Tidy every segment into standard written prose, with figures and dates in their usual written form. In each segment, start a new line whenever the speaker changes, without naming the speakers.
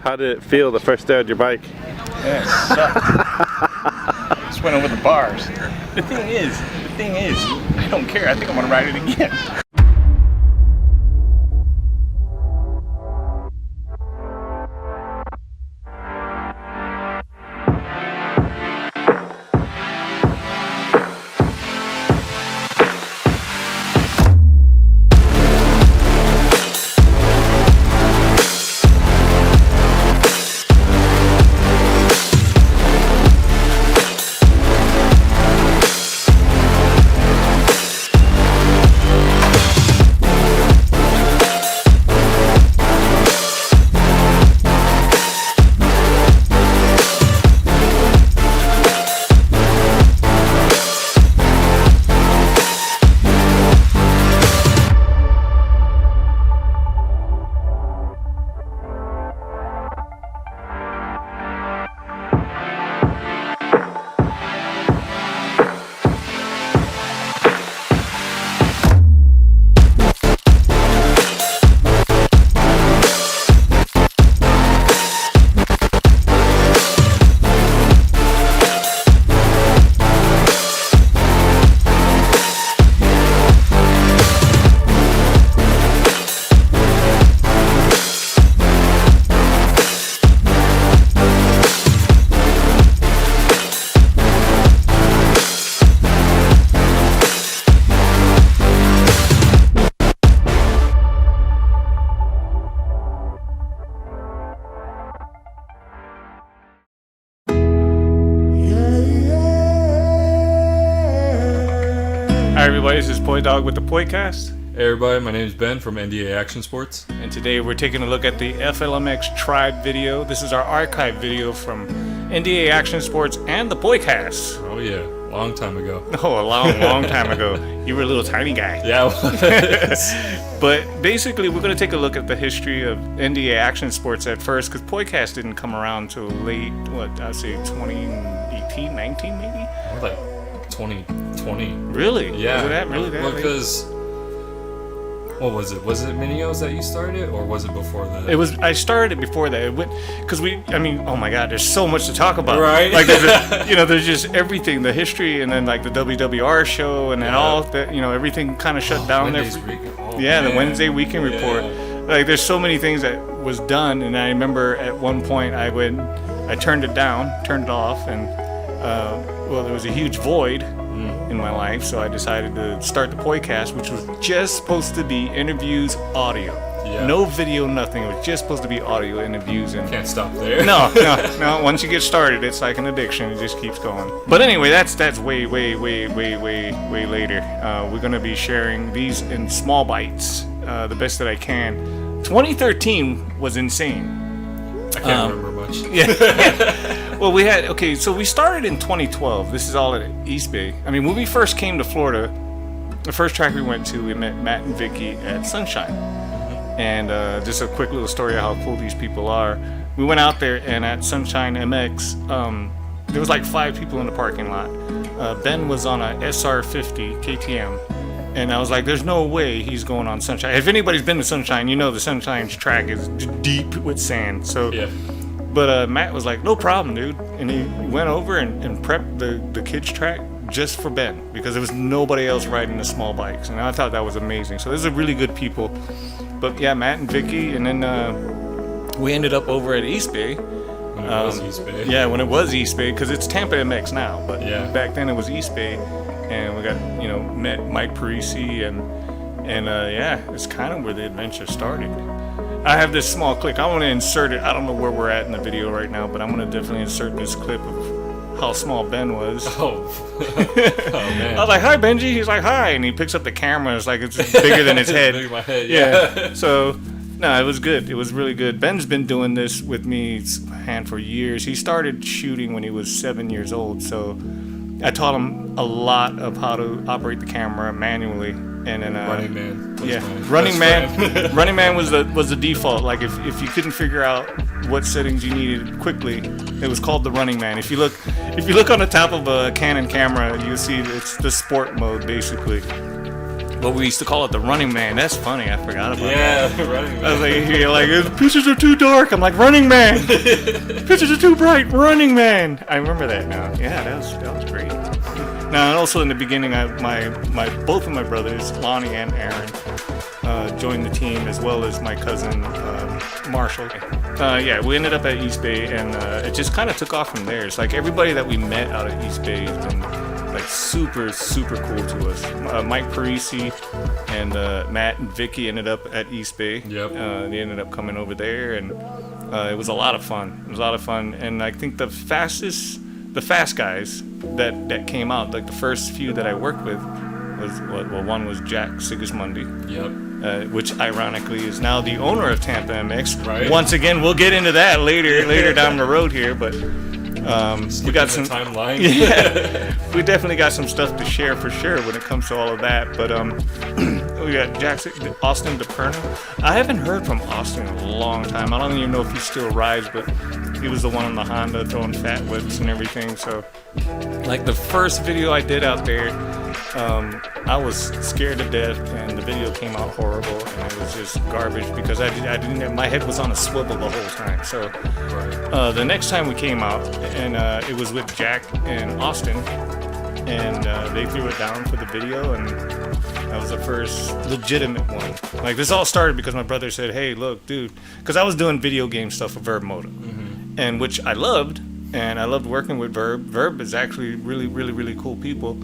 How did it feel the first day on your bike?
Yeah, it sucked. Just went over the bars. The thing is, I don't care. I think I'm gonna ride it again.
Hi everybody, this is Poi Dog with the Poicast.
Hey everybody, my name is Ben from NDA Action Sports.
And today we're taking a look at the Flmx Tribe video. This is our archive video from NDA Action Sports and the Poicast.
Oh yeah, long time ago.
Oh, a long time ago. You were a little tiny guy.
Yeah, I was.
But basically we're going to take a look at the history of NDA Action Sports at first, because Poicast didn't come around till late, I'd say 2018, 19 maybe?
Or like 2020.
Really?
Yeah.
Was it that really that late?
Because, what was it? Was it Minios that you started, or was it before that?
It was. I started it before that. Because oh my God, there's so much to talk about.
Right.
Like, there's just everything, the history, and then like the WWR show, and then all that, everything kind of shut down there. The Wednesday Weekend Report. Like, there's so many things that was done, and I remember at one point I turned it off, and there was a huge void in my life, so I decided to start the Poicast, which was just supposed to be interviews, audio. Yeah. No video, nothing. It was just supposed to be audio interviews. And
can't stop there.
No. Once you get started, it's like an addiction. It just keeps going. But anyway, that's way later. We're gonna be sharing these in small bites, the best that I can. 2013 was insane.
I can't remember much.
Yeah. Well, so we started in 2012. This is all at East Bay. I mean, when we first came to Florida, the first track we went to, we met Matt and Vicky at Sunshine. And just a quick little story of how cool these people are. We went out there, and at Sunshine MX, there was like 5 people in the parking lot. Ben was on a SR50 KTM. And I was like, there's no way he's going on Sunshine. If anybody's been to Sunshine, you know the Sunshine's track is deep with sand. So, yeah. But Matt was like, no problem, dude. And he went over and prepped the kids' track just for Ben, because there was nobody else riding the small bikes. And I thought that was amazing. So these are really good people. But yeah, Matt and Vicky. And then we ended up over at East Bay.
When it was East Bay. Yeah,
when it was East Bay, because it's Tampa MX now. But
yeah,
back then it was East Bay. And we got, met Mike Parisi, and it's kind of where the adventure started. I have this small clip. I want to insert it. I don't know where we're at in the video right now, but I'm going to definitely insert this clip of how small Ben was.
Oh man.
I was like, hi, Benji. He's like, hi. And he picks up the camera. It's like it's bigger than his head.
Bigger than my head, yeah.
So, no, it was good. It was really good. Ben's been doing this with me for years. He started shooting when he was 7 years old, so I taught him a lot of how to operate the camera manually. And then
Running Man.
Running Man was the default. Like if you couldn't figure out what settings you needed quickly, it was called the Running Man. If you look on the top of a Canon camera, you'll see it's the sport mode basically. but we used to call it the Running Man. That's funny. I forgot about that.
Yeah, Running Man.
I was like, you're like, pictures are too dark. I'm like, Running Man. Pictures are too bright. Running Man. I remember that now. Yeah, that was great. Now, and also in the beginning, both of my brothers, Lonnie and Aaron, joined the team, as well as my cousin Marshall. Yeah, we ended up at East Bay, and it just kind of took off from there. It's like everybody that we met out at East Bay has been like super cool to us. Mike Parisi and Matt and Vicky ended up at East Bay.
Yep.
They ended up coming over there, and it was a lot of fun. It was a lot of fun, and I think the fast guys that came out, like the first few that I worked with, was one was Jack Sigismundi.
Yep.
Which ironically is now the owner of Tampa MX.
Right.
Once again, we'll get into that later down the road here, but we got some
timeline.
Yeah, we definitely got some stuff to share for sure when it comes to all of that. But we got Austin DePerno. I haven't heard from Austin in a long time. I don't even know if he still rides, but he was the one on the Honda throwing fat whips and everything. So, like the first video I did out there, I was scared to death, and the video came out horrible, and it was just garbage because I didn't. My head was on a swivel the whole time. So the next time we came out, and it was with Jack and Austin, and they threw it down for the video, and that was the first legitimate one. Like this all started because my brother said, "Hey, look, dude," because I was doing video game stuff with Verb Moto, and which I loved, and I loved working with Verb. Verb is actually really cool people.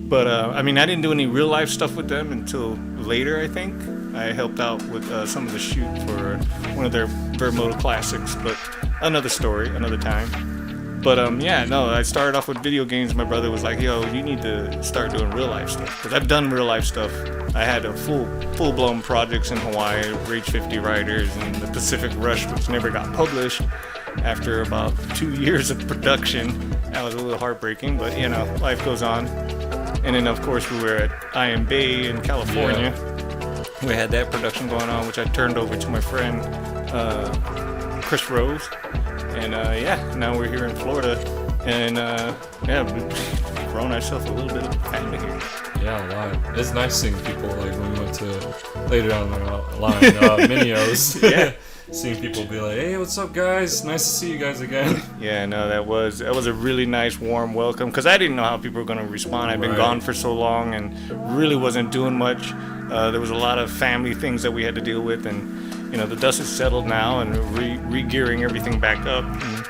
But, I mean, I didn't do any real life stuff with them until later, I think. I helped out with some of the shoot for one of their Verb Moto Classics, but another story, another time. But, yeah, no, I started off with video games. My brother was like, yo, you need to start doing real life stuff. Because I've done real life stuff. I had a full-blown projects in Hawaii, Rage 50 Riders, and the Pacific Rush, which never got published. After about 2 years of production, that was a little heartbreaking, but, you know, life goes on. And then, of course, we were at Iron Bay in California. Yeah. We had that production going on, which I turned over to my friend, Chris Rose. And, yeah, now we're here in Florida. And, yeah, we've grown ourselves a little bit of a family here.
Yeah, a lot. It's nice seeing people, like, when we went to, later down the line, Minios.
Yeah.
Seeing people be like, hey, what's up, guys? Nice to see you guys again.
Yeah, no, that was a really nice, warm welcome, because I didn't know how people were going to respond. I'd been gone for so long and really wasn't doing much. There was a lot of family things that we had to deal with, and, you know, the dust is settled now, and re-gearing everything back up. And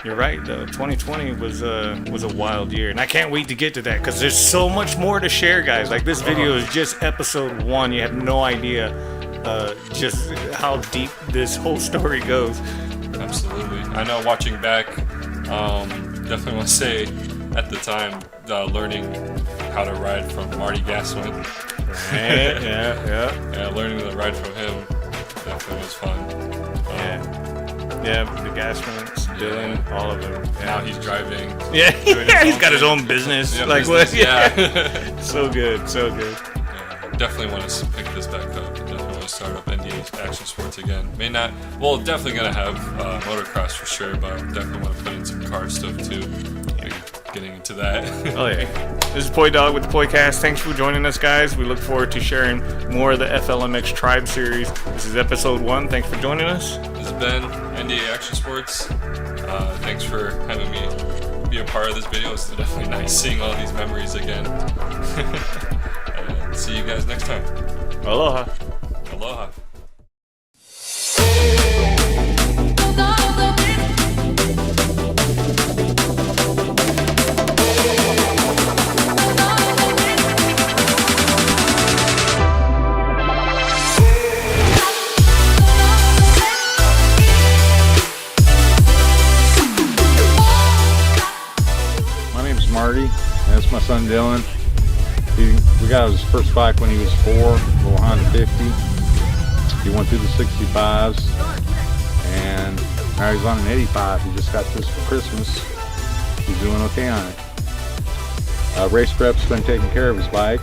you're right, 2020 was a wild year, and I can't wait to get to that, because there's so much more to share, guys. Like, this video is just episode 1. You have no idea just how deep this whole story goes.
Absolutely. I know, watching back, definitely want to say at the time, learning how to ride from Marty Gaswin.
Right. Yeah,
learning to ride from him definitely was fun.
Yeah, the Gasmans, Dylan, all of them. Yeah.
Now he's driving.
Yeah, he's got his own business.
Yeah,
like
business,
what? Yeah. So good.
Yeah, definitely want to pick this back up. Definitely want to start up NDA action sports again. May not. Well, definitely gonna have motocross for sure, but definitely want to put in some car stuff too. Getting into that.
Oh yeah. This is Poi Dog with the Poicast. Thanks for joining us, guys. We look forward to sharing more of the Flmx Tribe series. This is episode 1. Thanks for joining us.
This has been NDA Action Sports. Thanks for having me be a part of this video. It's definitely nice seeing all these memories again. And see you guys next time.
Aloha.
Aloha.
Marty. That's my son Dylan. We got his first bike when he was 4, a little Honda 50. He went through the 65s, and now he's on an 85. He just got this for Christmas. He's doing okay on it. Race Prep's been taking care of his bike.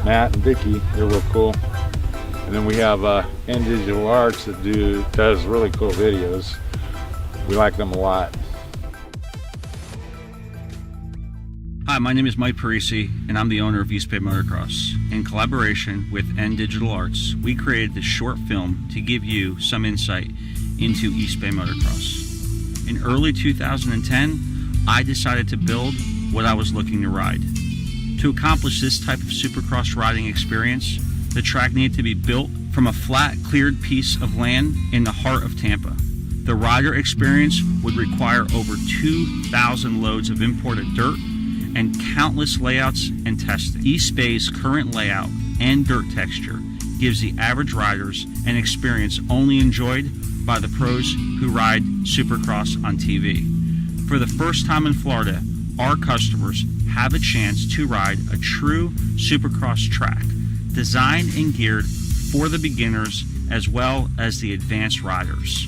Matt and Vicky, they're real cool. And then we have N Digital Arts that does really cool videos. We like them a lot.
Hi, my name is Mike Parisi, and I'm the owner of East Bay Motocross. In collaboration with N Digital Arts, we created this short film to give you some insight into East Bay Motocross. In early 2010, I decided to build what I was looking to ride. To accomplish this type of supercross riding experience, the track needed to be built from a flat, cleared piece of land in the heart of Tampa. The rider experience would require over 2,000 loads of imported dirt and countless layouts and testing. East Bay's current layout and dirt texture gives the average riders an experience only enjoyed by the pros who ride supercross on TV. For the first time in Florida, our customers have a chance to ride a true supercross track, designed and geared for the beginners as well as the advanced riders.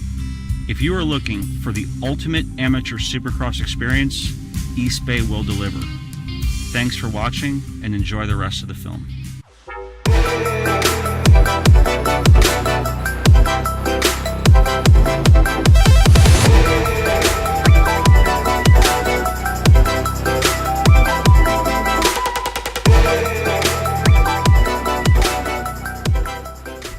If you are looking for the ultimate amateur supercross experience, East Bay will deliver. Thanks for watching and enjoy the rest of the film.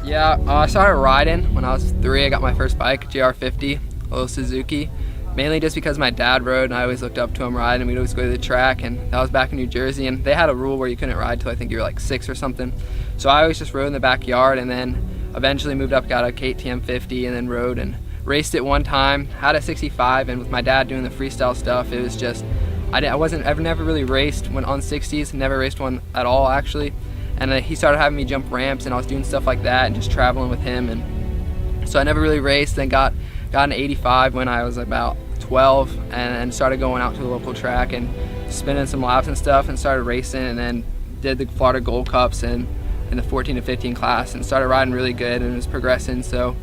Yeah, I started riding when I was 3. I got my first bike, GR50, a little Suzuki. Mainly just because my dad rode and I always looked up to him riding. We'd always go to the track, and that was back in New Jersey, and they had a rule where you couldn't ride till I think you were like 6 or something. So I always just rode in the backyard, and then eventually moved up, got a KTM 50, and then rode and raced it one time. Had a 65, and with my dad doing the freestyle stuff, it was just, I've never really raced when on 60s, never raced one at all actually. And he started having me jump ramps, and I was doing stuff like that and just traveling with him. And so I never really raced, then got an 85 when I was about 12, and started going out to the local track and spinning some laps and stuff, and started racing, and then did the Florida Gold Cups in the 14 to 15 class, and started riding really good, and was progressing. So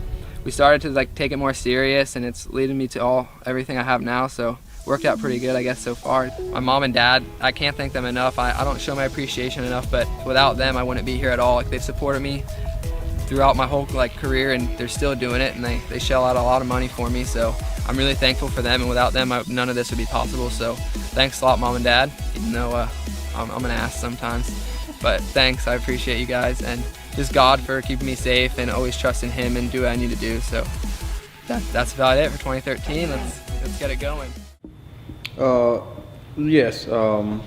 we started to like take it more serious, and it's leading me to everything I have now. So worked out pretty good, I guess, so far. My mom and dad, I can't thank them enough. I don't show my appreciation enough, but without them I wouldn't be here at all. Like, they've supported me throughout my whole career, and they're still doing it, and they shell out a lot of money for me, so I'm really thankful for them, and without them none of this would be possible. So thanks a lot, Mom and Dad, even though I'm an ass sometimes, but thanks, I appreciate you guys, and just God for keeping me safe and always trusting Him and do what I need to do. So that's about it for 2013. Let's get it going.
Yes. In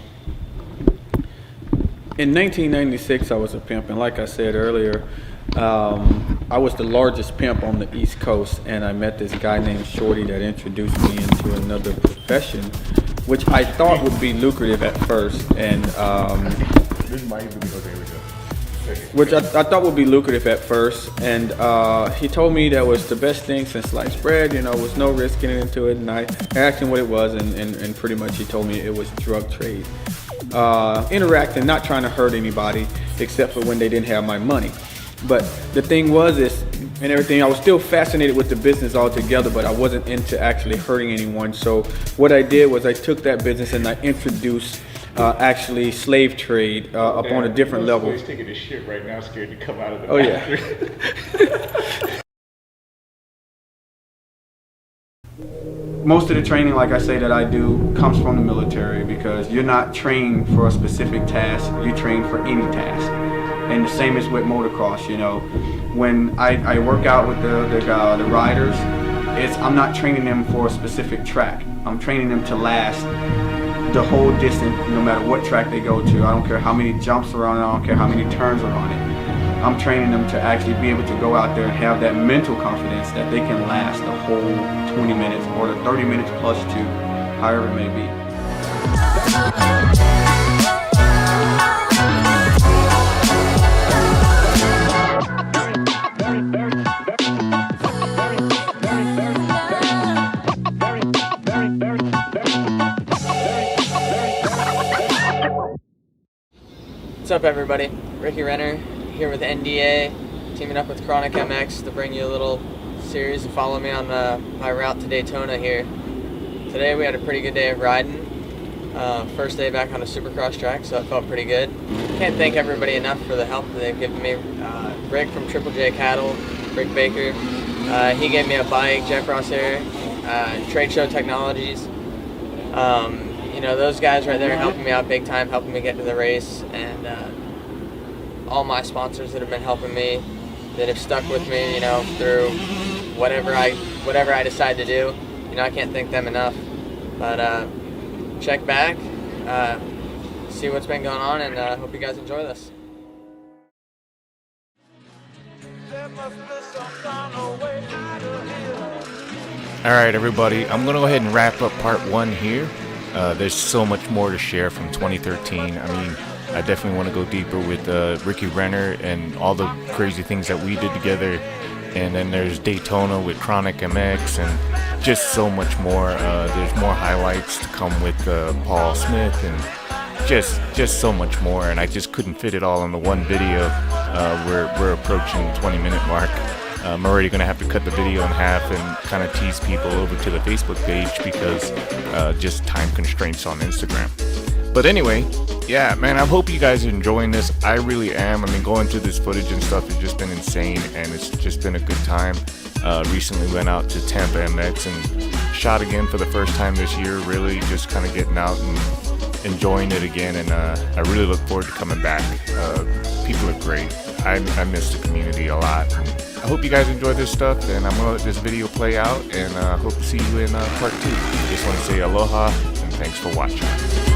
1996, I was a pimp, and like I said earlier, I was the largest pimp on the East Coast, and I met this guy named Shorty that introduced me into another profession, which I thought would be lucrative at first, and which I thought would be lucrative at first, and he told me that was the best thing since sliced bread. Was no risk getting into it, and I asked him what it was, and pretty much he told me it was drug trade. Interacting, not trying to hurt anybody except for when they didn't have my money. But the thing was and everything, I was still fascinated with the business altogether, but I wasn't into actually hurting anyone. So what I did was I took that business and I introduced actually slave trade up on a different level.
He's taking his shit right now, scared to come out of the
bathroom. Most of the training, like I say, that I do comes from the military, because you're not trained for a specific task, you're trained for any task. And the same is with motocross. When I work out with the riders, I'm not training them for a specific track. I'm training them to last the whole distance, no matter what track they go to. I don't care how many jumps are on it, I don't care how many turns are on it. I'm training them to actually be able to go out there and have that mental confidence that they can last the whole 20 minutes or the 30 minutes plus 2, however it may be.
What's up, everybody? Ricky Renner here with NDA, teaming up with Chronic MX to bring you a little series to follow me on my route to Daytona here. Today we had a pretty good day of riding. First day back on a supercross track, so it felt pretty good. Can't thank everybody enough for the help that they've given me. Rick from Triple J Cattle, Rick Baker, he gave me a bike, Jeff Rosshair, Trade Show Technologies. those guys right there helping me out big time, helping me get to the race, and all my sponsors that have been helping me, that have stuck with me, through whatever I decide to do. I can't thank them enough. But check back, see what's been going on, and hope you guys enjoy this.
All right, everybody, I'm going to go ahead and wrap up part 1 here. There's so much more to share from 2013. I mean, I definitely want to go deeper with Ricky Renner and all the crazy things that we did together. And then there's Daytona with Chronic MX and just so much more. There's more highlights to come with Paul Smith and just so much more. And I just couldn't fit it all in the one video. We're approaching the 20-minute mark. I'm already going to have to cut the video in half and kind of tease people over to the Facebook page because just time constraints on Instagram. But anyway, yeah, man, I hope you guys are enjoying this. I really am. I mean, going through this footage and stuff has just been insane, and it's just been a good time. Recently went out to Tampa MX and shot again for the first time this year, really just kind of getting out and enjoying it again, and I really look forward to coming back. People are great. I miss the community a lot. I hope you guys enjoy this stuff, and I'm going to let this video play out, and hope to see you in part 2. Just want to say aloha, and thanks for watching.